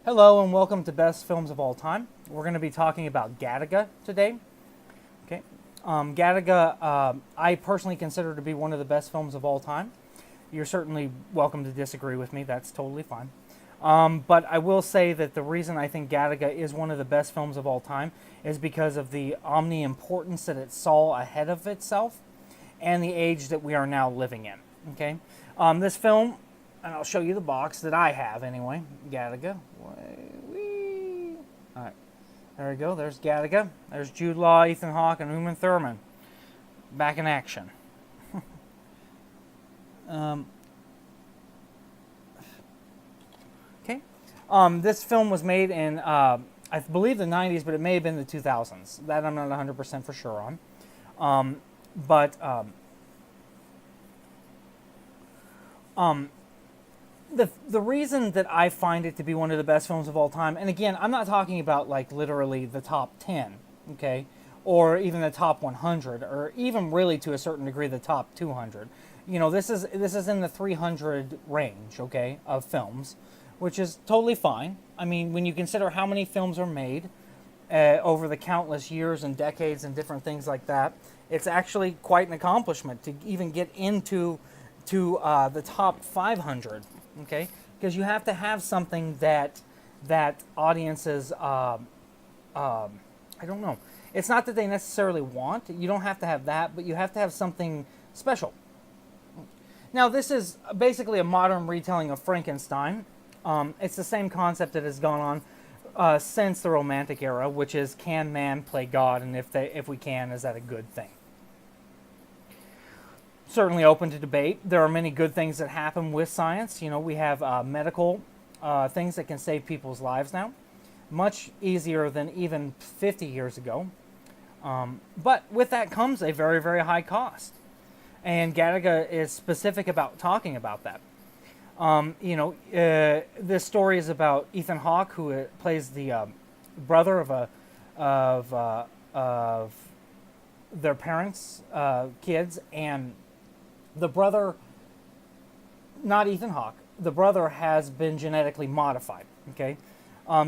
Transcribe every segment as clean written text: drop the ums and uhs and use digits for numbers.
Hello and welcome to Best Films of All Time. We're going to be talking about Gattaca today. Okay, Gattaca, I personally consider to be one of the best films of all time. You're certainly welcome to disagree with me. That's totally fine. But I will say that the reason I think Gattaca is one of the best films of all time is because of the omni-importance that it saw ahead of itself and the age that we are now living in. Okay, this film, and I'll show you the box that I have anyway. Gattaca. Whee. All right, there we go. There's Gattaca. There's Jude Law, Ethan Hawke, and Uma Thurman back in action. Okay. This film was made in, I believe, the 90s, but it may have been the 2000s. That I'm not 100% for sure on. The reason that I find it to be one of the best films of all time, and again, I'm not talking about like literally the top 10, okay, or even the top 100, or even really to a certain degree the top 200. You know, this is in the 300 range, okay, of films, which is totally fine. I mean, when you consider how many films are made over the countless years and decades and different things like that, it's actually quite an accomplishment to even get into the top 500. Okay, because you have to have something that audiences, I don't know. It's not that they necessarily want. You don't have to have that, but you have to have something special. Now, this is basically a modern retelling of Frankenstein. It's the same concept that has gone on since the Romantic era, which is, can man play God, and if we can, is that a good thing? Certainly open to debate. There are many good things that happen with science. You know, we have medical things that can save people's lives now. Much easier than even 50 years ago. But with that comes a very, very high cost. And Gattaca is specific about talking about that. This story is about Ethan Hawke, who plays the brother of their parents' kids, and the brother, not Ethan Hawke, the brother has been genetically modified, okay?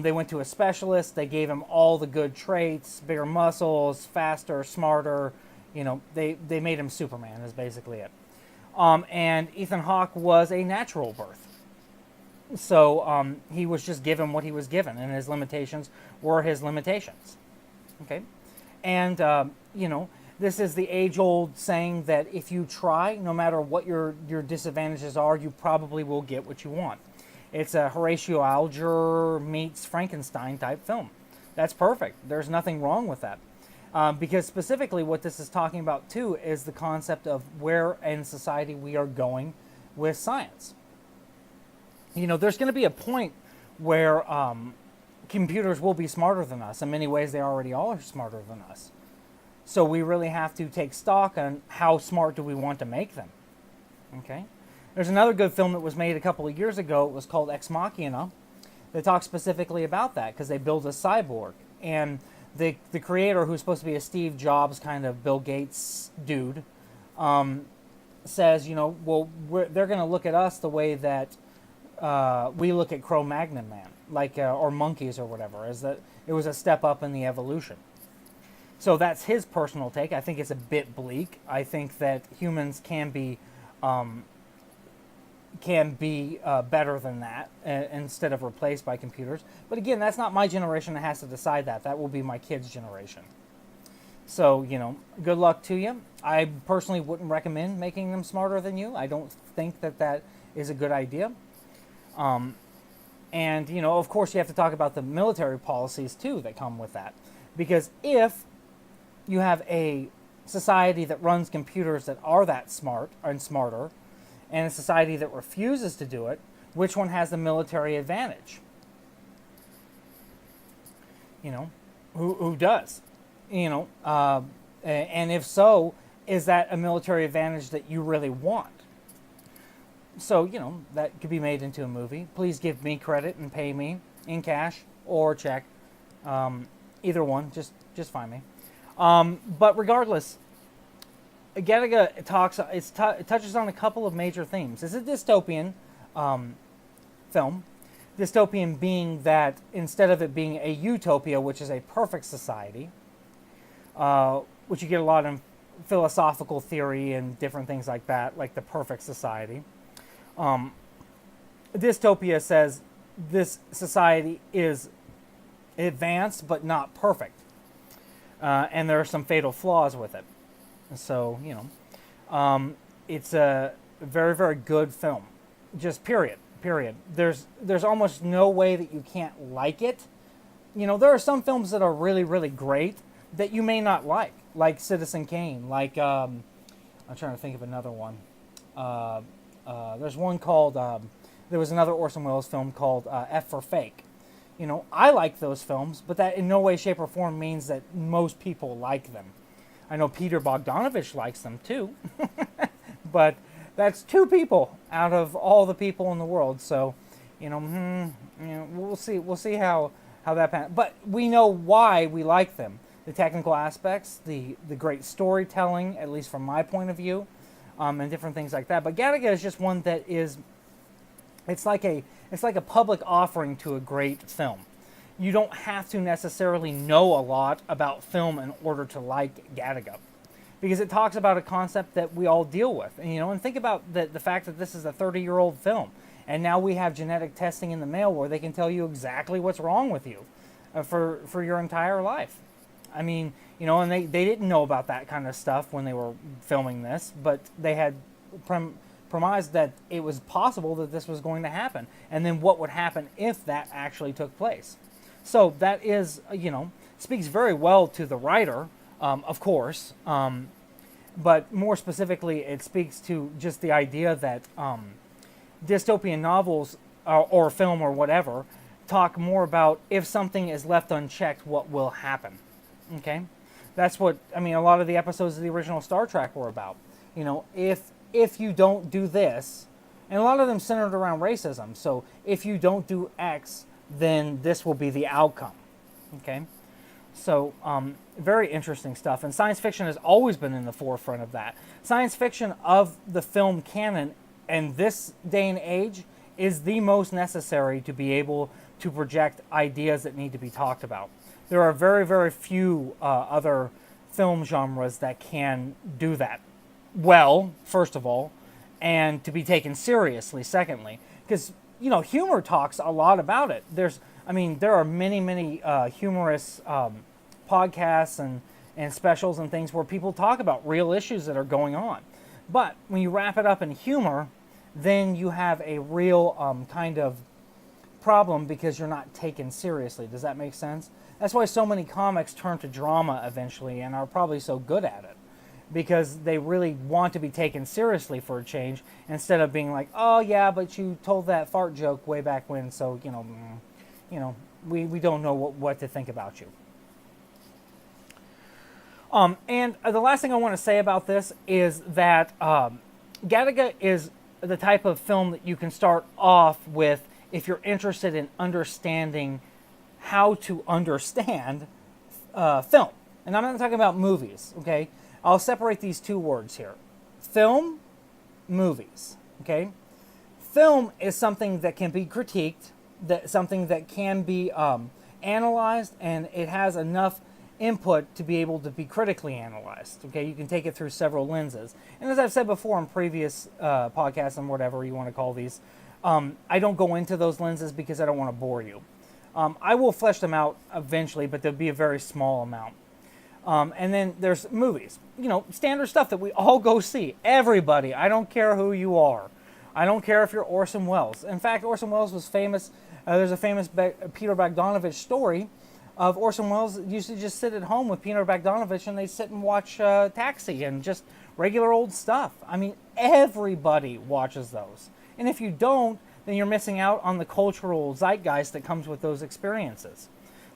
They went to a specialist, they gave him all the good traits, bigger muscles, faster, smarter, you know, they made him Superman is basically it. And Ethan Hawke was a natural birth. So he was just given what he was given, and his limitations were his limitations, okay? And, this is the age-old saying that if you try, no matter what your disadvantages are, you probably will get what you want. It's a Horatio Alger meets Frankenstein type film. That's perfect. There's nothing wrong with that. Because specifically what this is talking about, too, is the concept of where in society we are going with science. You know, there's going to be a point where computers will be smarter than us. In many ways, they already are smarter than us. So we really have to take stock on how smart do we want to make them. Okay? There's another good film that was made a couple of years ago. It was called Ex Machina. That talks specifically about that because they build a cyborg. And the creator, who's supposed to be a Steve Jobs kind of Bill Gates dude, says, they're going to look at us the way that we look at Cro-Magnon man, like or monkeys or whatever, is that it was a step up in the evolution. So that's his personal take. I think it's a bit bleak. I think that humans can be better than that instead of replaced by computers. But again, that's not my generation that has to decide that. That will be my kids' generation. So, good luck to you. I personally wouldn't recommend making them smarter than you. I don't think that is a good idea. And, of course, you have to talk about the military policies, too, that come with that. Because if you have a society that runs computers that are that smart and smarter, and a society that refuses to do it, which one has the military advantage? Who does? And if so, is that a military advantage that you really want? So, that could be made into a movie. Please give me credit and pay me in cash or check. Either one, just find me. But regardless, Gattaca it touches on a couple of major themes. It's a dystopian film Dystopian being that instead of it being a utopia, which is a perfect society, which you get a lot in philosophical theory and different things like that, like the perfect society. Dystopia says this society is advanced but not perfect, and there are some fatal flaws with it. So, it's a very, very good film. Just period. There's almost no way that you can't like it. There are some films that are really, really great that you may not like Citizen Kane, like, I'm trying to think of another one. There's one called, there was another Orson Welles film called F for Fake. I like those films, but that in no way, shape, or form means that most people like them. I know Peter Bogdanovich likes them too, but that's 2 people out of all the people in the world. So, we'll see how that pans. But we know why we like them. The technical aspects, the great storytelling, at least from my point of view, and different things like that. But Gattaca is just one that is, it's like a public offering to a great film. You don't have to necessarily know a lot about film in order to like Gattaca, because it talks about a concept that we all deal with. And think about the fact that this is a 30-year-old film, and now we have genetic testing in the mail where they can tell you exactly what's wrong with you for your entire life. And they didn't know about that kind of stuff when they were filming this, but they had premised that it was possible that this was going to happen, and then what would happen if that actually took place. So that is, speaks very well to the writer, of course, but more specifically, it speaks to just the idea that dystopian novels or film or whatever talk more about if something is left unchecked, what will happen. Okay? That's what, a lot of the episodes of the original Star Trek were about. If you don't do this, and a lot of them centered around racism, so if you don't do X, then this will be the outcome. Okay? So, very interesting stuff. And science fiction has always been in the forefront of that. Science fiction of the film canon in this day and age is the most necessary to be able to project ideas that need to be talked about. There are very, very few other film genres that can do that well, first of all, and to be taken seriously, secondly. Because, humor talks a lot about it. There are many, many humorous podcasts and specials and things where people talk about real issues that are going on. But when you wrap it up in humor, then you have a real kind of problem because you're not taken seriously. Does that make sense? That's why so many comics turn to drama eventually and are probably so good at it, because they really want to be taken seriously for a change instead of being like, oh yeah, but you told that fart joke way back when, so we don't know what to think about you. And the last thing I want to say about this is that Gattaca is the type of film that you can start off with if you're interested in understanding how to understand film. And I'm not talking about movies, okay? I'll separate these 2 words here. Film, movies, okay? Film is something that can be critiqued, something that can be analyzed, and it has enough input to be able to be critically analyzed, okay? You can take it through several lenses. And as I've said before in previous podcasts and whatever you want to call these, I don't go into those lenses because I don't want to bore you. I will flesh them out eventually, but there'll be a very small amount. And then there's movies. Standard stuff that we all go see. Everybody. I don't care who you are. I don't care if you're Orson Welles. In fact, Orson Welles was famous. There's a famous Peter Bogdanovich story of Orson Welles used to just sit at home with Peter Bogdanovich and they sit and watch Taxi and just regular old stuff. Everybody watches those. And if you don't, then you're missing out on the cultural zeitgeist that comes with those experiences.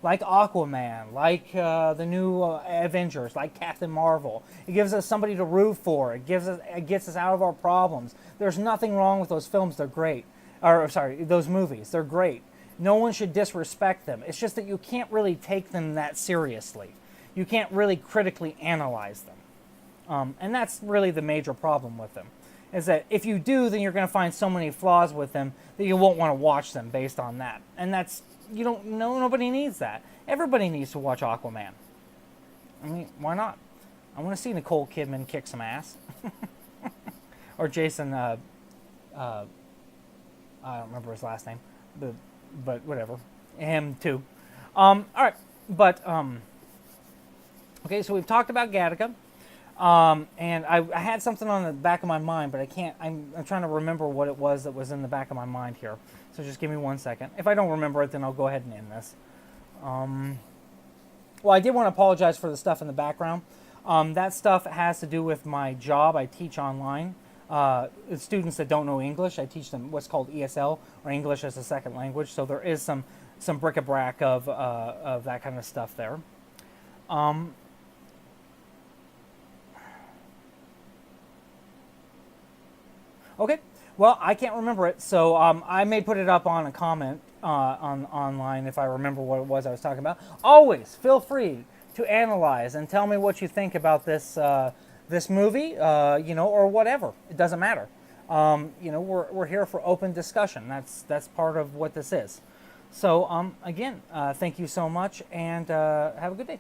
Like Aquaman, like the new Avengers, like Captain Marvel. It gives us somebody to root for. It gets us out of our problems. There's nothing wrong with those films. They're great. Those movies. They're great. No one should disrespect them. It's just that you can't really take them that seriously. You can't really critically analyze them. And that's really the major problem with them. is that if you do, then you're going to find so many flaws with them that you won't want to watch them based on that. And that's, you don't know, nobody needs that. Everybody needs to watch Aquaman. I mean, why not? I want to see Nicole Kidman kick some ass. Or Jason, I don't remember his last name, but whatever. Him too. All right, but okay. So we've talked about Gattaca, and I had something on the back of my mind, but I can't. I'm trying to remember what it was that was in the back of my mind here. So just give me 1 second. If I don't remember it, then I'll go ahead and end this. Well, I did want to apologize for the stuff in the background. That stuff has to do with my job. I teach online. Students that don't know English, I teach them what's called ESL, or English as a Second Language. So there is some bric-a-brac of that kind of stuff there. Okay, well, I can't remember it, so I may put it up on a comment online if I remember what it was I was talking about. Always feel free to analyze and tell me what you think about this this movie, or whatever. It doesn't matter. We're here for open discussion. That's part of what this is. So again, thank you so much, and have a good day.